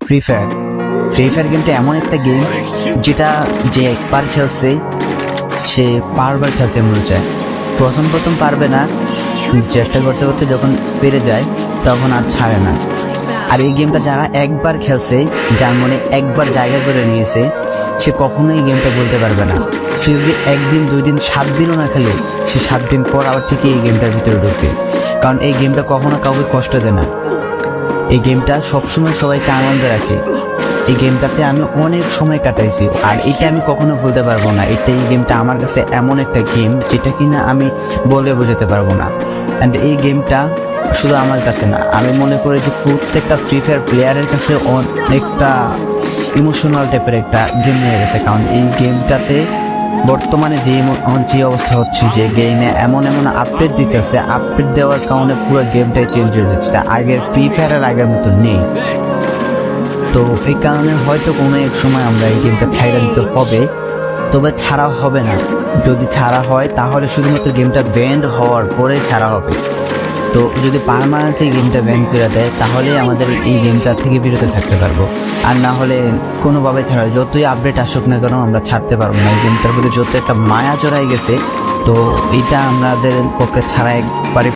Free fire গেমটা এমন একটা গেম যেটা যে একবার খেলছে সে বারবার খেলতে মনে চায়। প্রথম পারবে না, চেষ্টা করতে করতে যখন পেরে যায় তখন আর ছাড়ে না। আর এই গেমটা যারা একবার খেলছে, যার মনে একবার জায়গা করে নিয়েছে, সে কখনোই এই গেমটা বলতে পারবে না। সে যদি 1 দিন 2 দিন 7 দিনও না খেলে, সে 7 দিন পর আবার ঠিকই এই গেমটার ভিতরে ঢুকবে। কারণ এই গেমটা কখনো কাউকে কষ্ট দেয় না। এই গেমটা সবসময় সবাইকে আনন্দে রাখে। এই গেমটাতে আমি অনেক সময় কাটাইছি, আর এটা আমি কখনো ভুলতে পারবো না। এই গেমটা আমার কাছে এমন একটা গেম যেটা কিনা আমি বলে বোঝাতে পারবো না। অ্যান্ড এই গেমটা শুধু আমার কাছে না, আমি মনে করি যে প্রত্যেকটা ফ্রি ফায়ার প্লেয়ারের কাছে অনেকটা ইমোশনাল টাইপের একটা গেম হয়ে গেছে। কারণ এই গেমটাতে বর্তমানে যে অবস্থা হচ্ছে, যে গেমে এমন আপডেট দিতেছে, আপডেট দেওয়ার কারণে পুরো গেমটাই চেঞ্জ হয়ে যাচ্ছে। আগের ফ্রি ফায়ারের আগের মতো নেই। তো এই কারণে হয়তো কোনো এক সময় আমরা এই গেমটা ছাইড়া দিতে হবে, তবে ছাড়া হবে না। যদি ছাড়া হয় তাহলে শুধুমাত্র গেমটা ব্যান্ড হওয়ার পরে ছাড়া হবে। তো যদি পার্মানেন্টলি গেমটা ব্যান করে দেয় তাহলে আমাদের এই গেমটা থেকে বিরত থাকতে পারবো। আর না হলে কোনোভাবে ছাড়া, যতই আপডেট আসুক না কেন আমরা ছাড়তে পারবো না। এই গেমটার প্রতি যত একটা মায়া জড়াই গেছে, তো এটা আমাদের পক্ষে ছাড়া একবারে